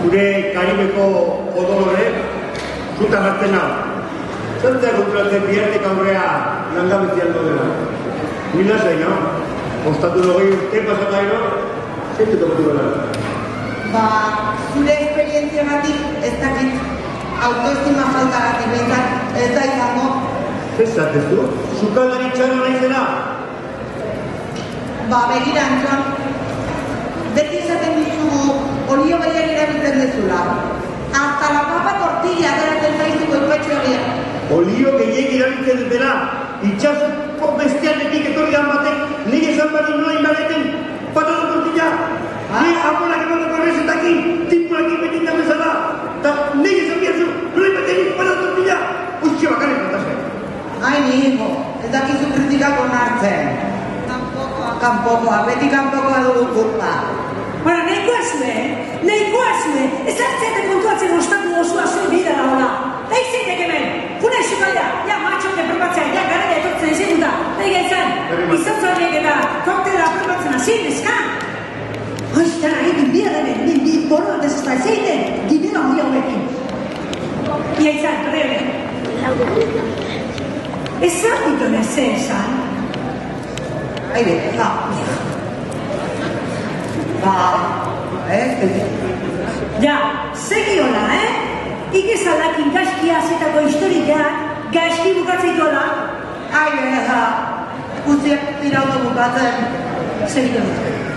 Gure Karibeko odolore, zuta hartzen hau. Zer kontratzen bihartik aurrea langabezian dodela. Nila zain, no? Ostatu logei urte pasakaino, zentu tokatu dela. Zure esperientziagatik ez dakit autoestima faltagatik behintzat ez da izango. Ez zatezu? Zukaldari txarra naizela? Begira, Antxon. Beti esaten ditugu olio gehiago erabiltzen dezula. Hasta la papa tortilla ateratzen zaiztuko ikuetxe horiek. Olio gehiago erabiltzen dutela, itxasuko bestiatetik etorrian batek, nire esan badu nola inbareten, patata tortilla, nire apolak emateko resetakin, tipulakin betintan bezala, eta nire esan bihatzu, nola inbareten patata tortilla, utxe bakarrik kontazen. Ai, mi hijo, ez dakizu kritikako nartzen. Kanpokoa, beti kanpokoa dugu kulpa. Bara, nahikoa zue, ez hartzeetan kontuatzen ostatu osua zuen bida da hola. Da izaitek hemen, puna esukaldea, ja matxote probatzea, ja garela etortzen ezin duta. Ega izan, izatzarriek eta koktela probatzen azin, eska? Oiztara, egin bia dene, nindi borro ez da ezeiten, gibela hori hauekin. Ia izan, rebe. Ez zartitu nezen esan. Aire, Ja, segi hola, Ikesalakin gaizkia zetako historikeak, gaizki bukatzeitu hola. Aire, guztiak tirauta bukatzen. Segi hola.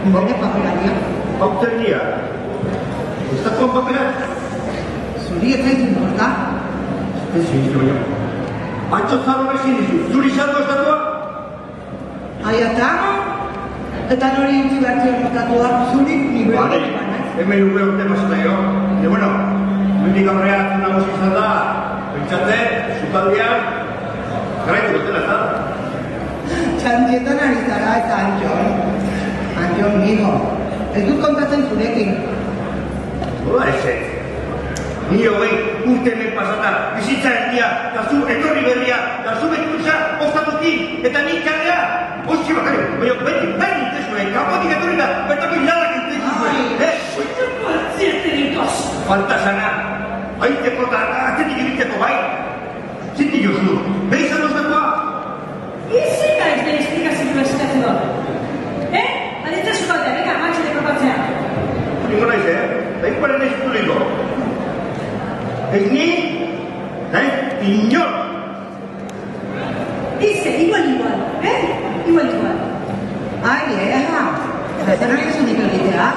Boleh pakai Dokter dia. Ustaz kau pakai. Sudah saya jumpa. Sini dulu. Acot sarulah sini. Suri satu satu. Ayah tahu. Tetapi orang yang sudah tua sulit ni Ada. Emang lupa kita masih tahu. Di mana? Mesti kamu lihat nama si Sada. Pencatnya suka lihat. Kerana itu betul tak? Cantik tanah di sana Anjon. Anjon ni ho. Itu kontatan sudah king. Oh, asyik. Ni orang usted me pasada. Visita dia. Kasu itu riberia. Kasu itu sah. Osabuti. Kita ni kaya. Osi bakal. Banyak banyak banyak itu semua. Kamu tiga tu dah. Bertapi lala kita semua. Cepat certeritos. Falta sana. Ahí te kota. Ate tiga kita kau baik. Sini Josu. Bisa nos tua. Isi guys dari eksplikasi universitas itu. Ada tu suka ada kan macam ni perbaca. Di mana saya? Tapi pada ni sepuluh itu. Ini, pinjol. Isi igual. Igual. Ayah ha. Saya nak sudah ni dia.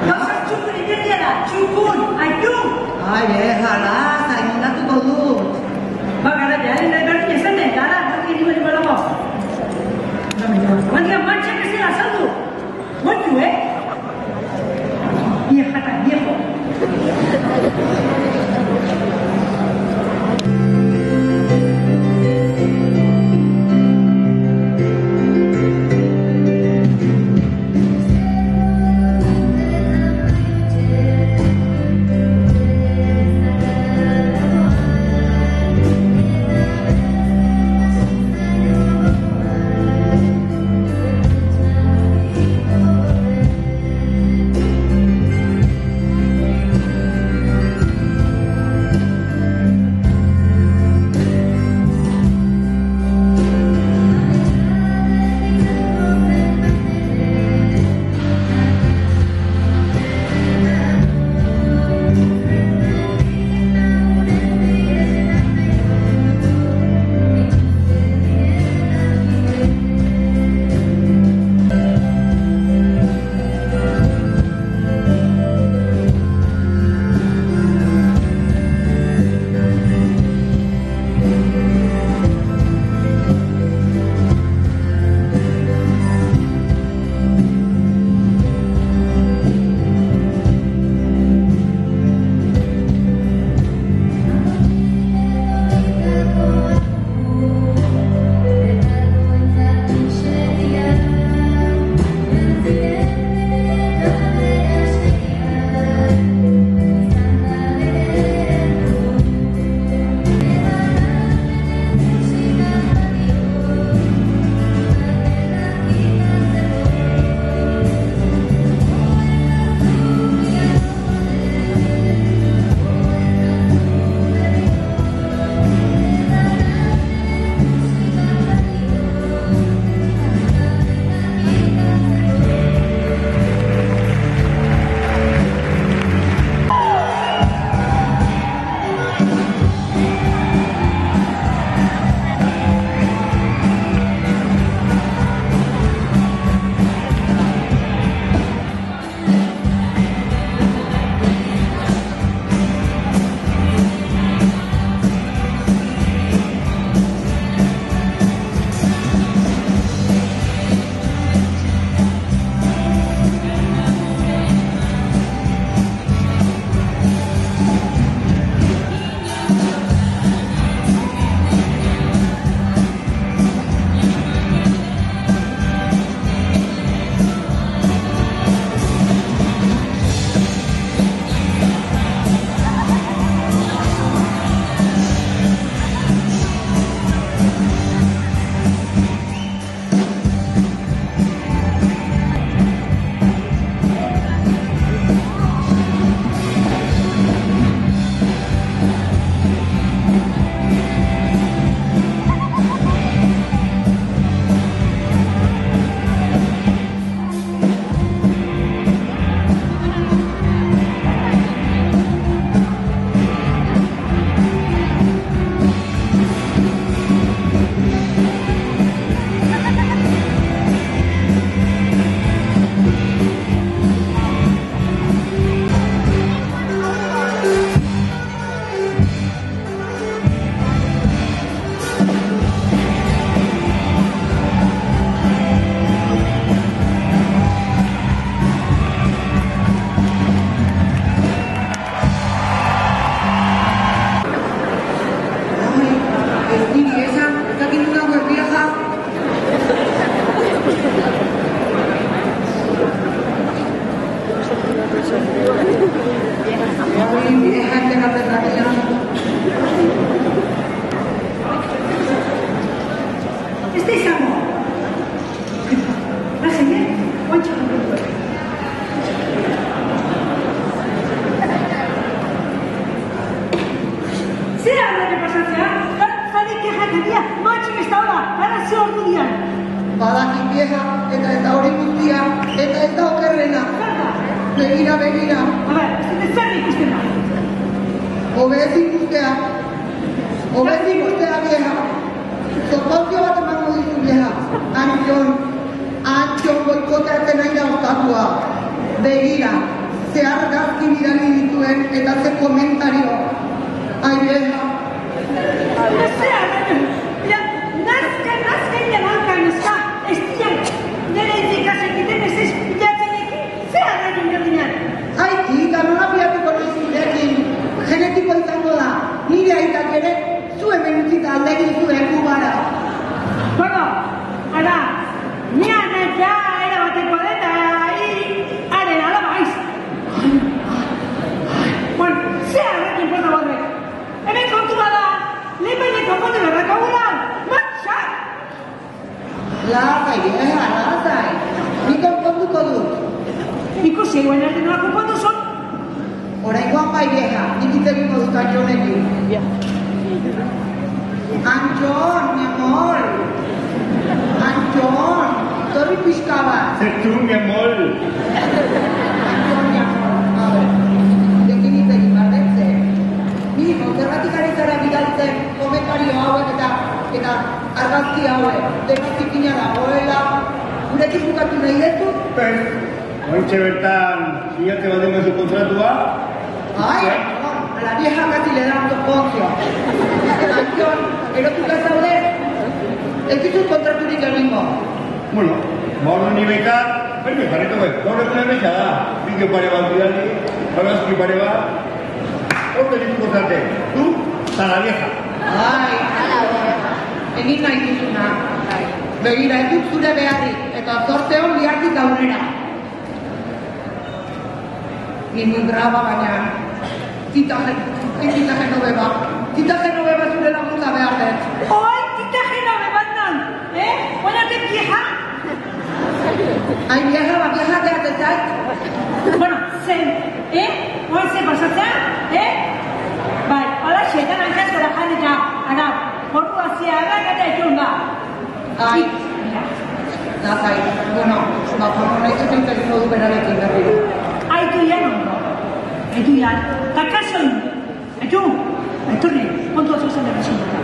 Kau cukup ini dia lah. Cukup. Ayo. Ayah lah. Saya nak tu baru. Bagaimana dia? Ini dari biasa ni. Darah nanti ini boleh bawa. Nanti macam ni saya satu. Macam Dia kata dia kok. Ay, vieja, que no te traía. ¿Estáis amor? ¿La gente? Ocho. Sí, habla de pasatzea. Zanik jatetia, matxik ez daula, gara ze ordu dian. Badaki vieja, eta ez da hori guztia, eta ez da okerrena. Zerda? Begira, begira. A ber, ez zer ikusten da. Obez ikustea. Obez ikustea, vieja. Zokozio bat emango dizu, vieja. Antxon boikoteatzen nahi da ostatua. Begira, ze argazki bidali dituen eta ze komentario. Ai, vieja. Zea, nazken jalankan ezka, ez diak, nire indikazek iten ez ez pilatzenekin, zea egin gerdinean. Ai, tita, nola piatuko nahi zurekin. Genetiko izango da. Nire aitak ere, zu hemen utzita aldegin zuen gubara. Bueno, ara, nian ja erabateko deta, haren alaba aiz. Bueno, zea egin porta badrek. Hemen kontu bada, lehenbaineko kontu berrakaguran, matxak! Lasai, vieja, lasai. Nik konponduko dut. Ikusi eguen arte nola konpondu zon? Oraingoan bai, vieja, nik hitz egingo dut Antxonekin. Antxon, mi amor. Antxon, torri pixka bat. Zertu, mi amor. Antxon, mi amor. A ver, dekin hitz egin bardetzen. Ni, zergatik ari zara bidaltzen komentario hauek eta argazki hauek. Denazikina dagoela, gurekin bukatu nahi dezu? Ointxe bertan, sinate bat dengo zu kontratua? Ai, a la vieja casi le dan toponcio. Antxon, erotuka zaude, ez ditut kontraturik egingo. Bueno, gaur ni beka, jarriko bet, gaur egun emesa da. Bideo pare bat bidali, argazki pare bat. Horte ditu kontrate, tu, eta la vieja. Ai, egin nahi duzuna. Begira, ez dut zure beharrik, eta zorte hon bihartik aurrera. Ningún drama, baina Tita Genoveva zure laguntza behar dut. Oi, Tita Genoveva nan, oinatek vieja? Ai, vieja teatzen zait. Bueno, zen, oin zen pasatzea, bai, hola xetan antzaz gara jan eta, ara, porru azia eta ekon da. Ai, lasai, bueno, porru nahi zuten egingo du berarekin berriro. Aitu ian ondo, aitu ian, eta kasoin, aitu, aiturri, kontu batzu zen dara zinduta.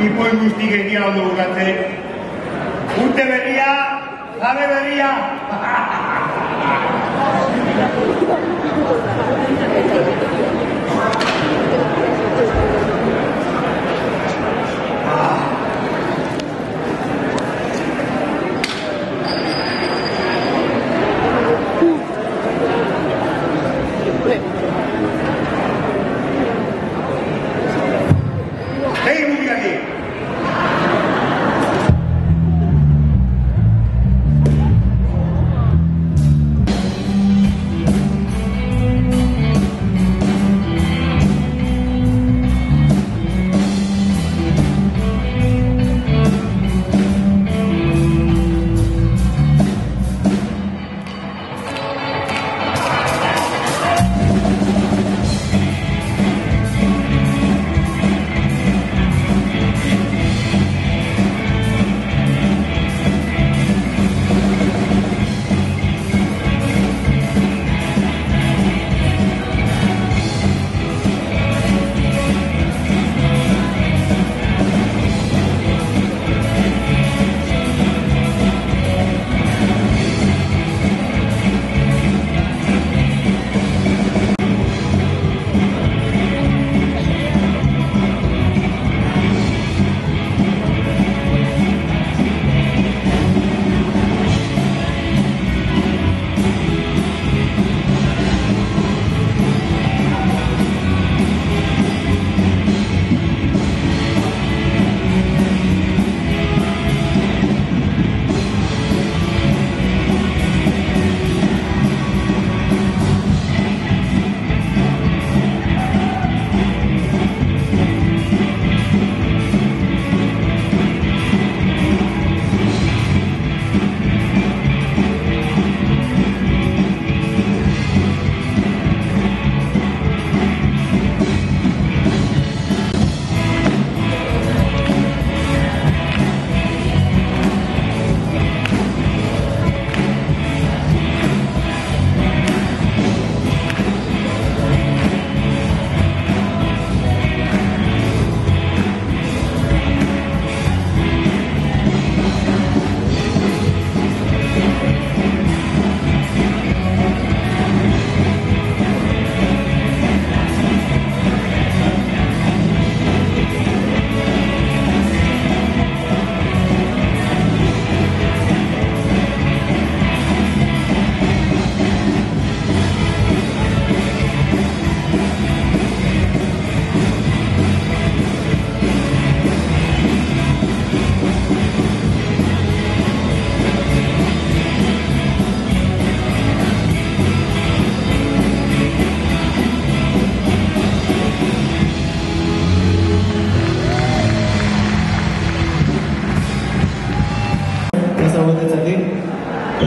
ipoi guztik egia ondo bugatze. Urte berria, jabe berria! Hei, mugiaki!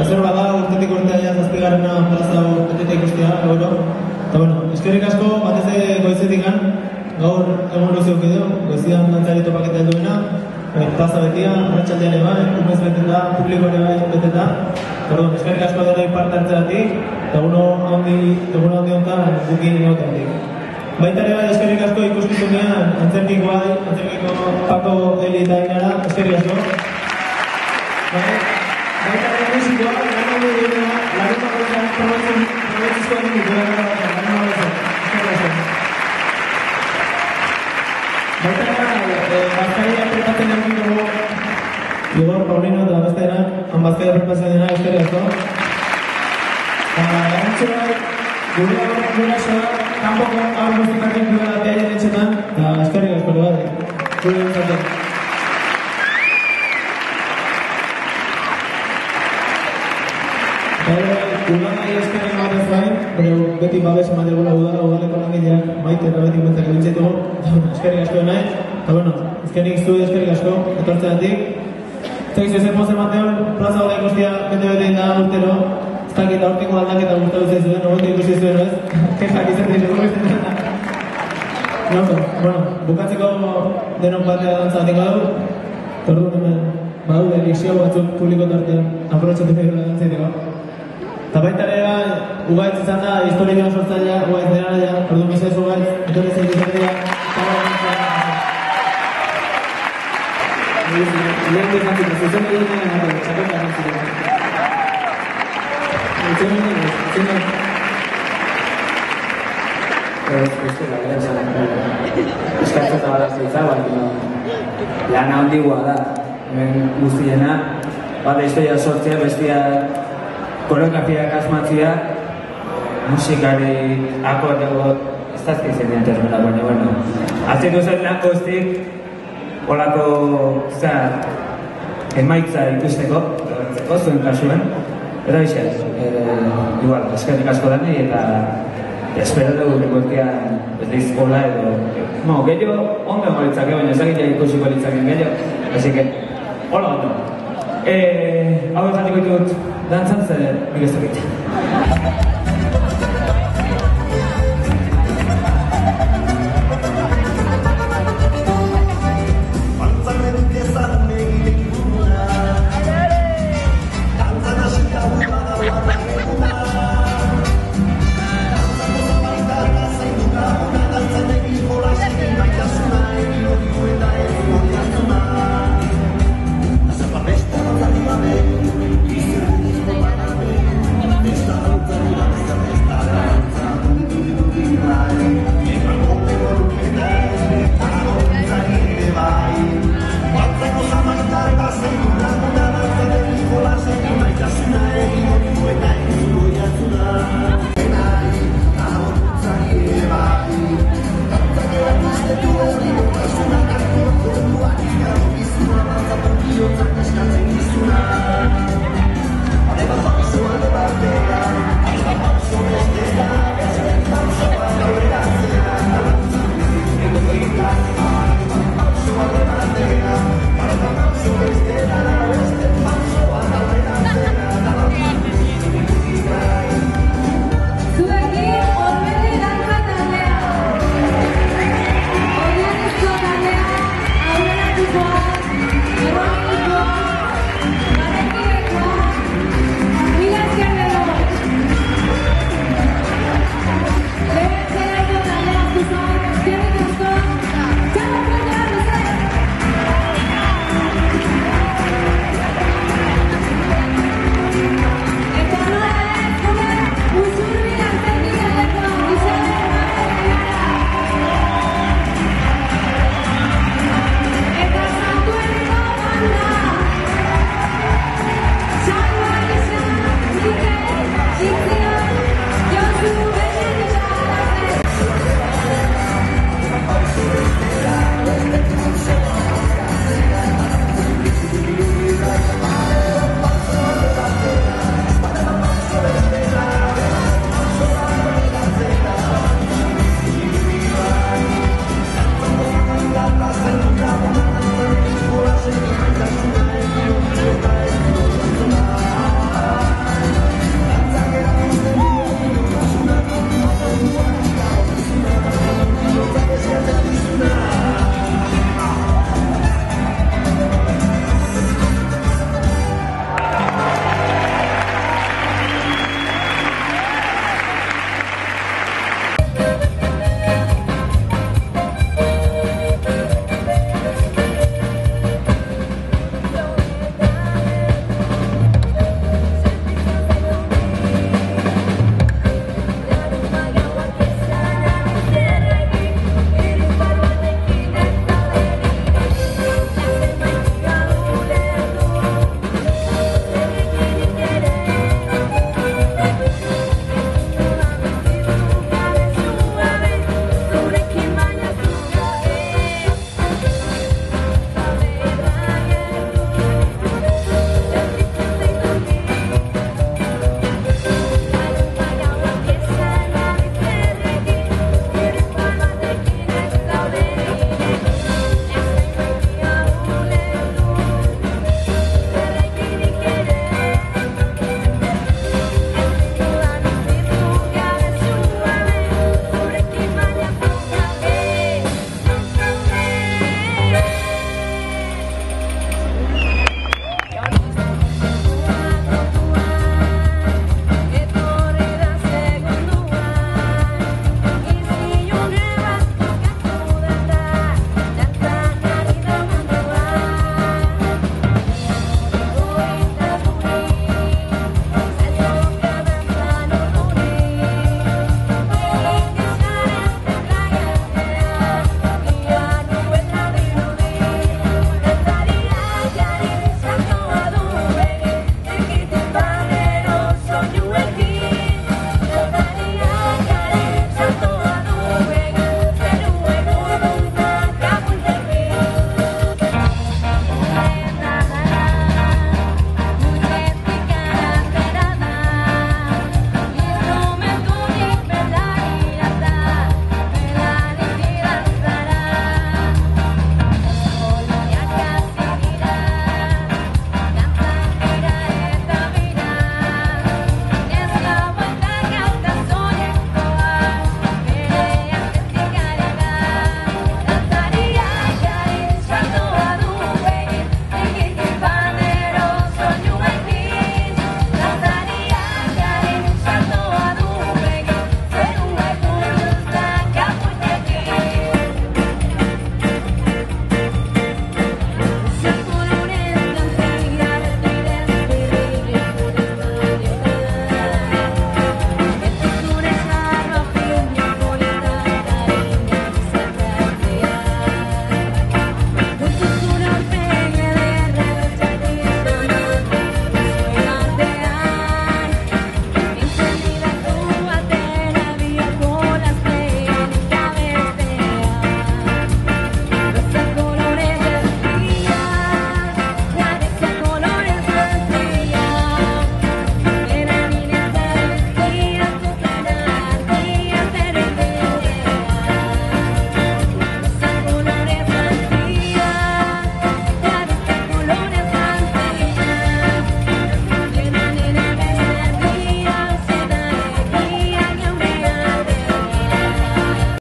Zer bada, urtetik urtea ja zazpigarrena plaza beteta ikustea, euro. Eta bueno, eskerrik asko, batez goizetikan, gaur egun luzio edo, goizian dantzari topaketa helduena, plaza betia, arratsaldean eba, umez beteta, publikoan eba beteta. Perdón, eskerrik asko dela parte hartzeratik, eta eguno handi honetan gukin egoteatik. Baita ere bai, eskerrik asko ikuskizunean, antzerkiko Pako, Eli eta Ainara, eskerrik asko. Baita ere musikoa, gana du duena, laguta goizan probetzizkoa dugu gana goizan. Baita ere, Bazkaria prestatzen egin dugu Igor, Paulino eta beste eran, Bazkaria prestatzen dena, eskerrik asko. Garantzu bai, gure asoa, kanpoko gaur guztikatik duela teaien etxetan, eta eskerrik asko bai, gure entzaten. Udalai eskerrik batez gain, beti babes ematen gula udaleko langileak maite eta beti mentzak ebintzetugu, eskerrik asko nahi, eta bueno, eskerrik asko, etortzeatik. Zaizu ezer pozen matean, plaza hoda ikustia bete da urtero, ez dakit aurteko aldaketa gustatu zaizuen, ogote ikusi zuen, ez? Kexak izan ditu. Bueno, bukatzeko denok batea dantza batik badu, tordu hemen badaude elikzio batzuk publiko tartean, aprobetxatu behar dantzaiteko. Eta baita ere, ugaitz izan da, historikoan sortzailea, ugaitz dena da, ordu misez ugaitz, etorri zein izan dira, eta lehen bezantziko, zuzen egin nahi txapelta gantziko. Eskatzen zabala zeitza, baina lan handigua da, hemen guztiena, bat historia sortzea, bestia koreografiak asmatzea, musikari akordego, ez dazki izen termina, baina, bueno, atzeko zen lan guztik, olako, emaitza ikusteko, zuen kasuen, eta isen, igual, eskerrik asko da nahi, eta espero dugu rekortean ez da izkola edo... No, gehiago ondo golitzake, baina ezagitea ikusiko litzaken gehiago. Así que, hola ondo. Hau ezatiko ditut dantzan zer nik ez dakit. Además,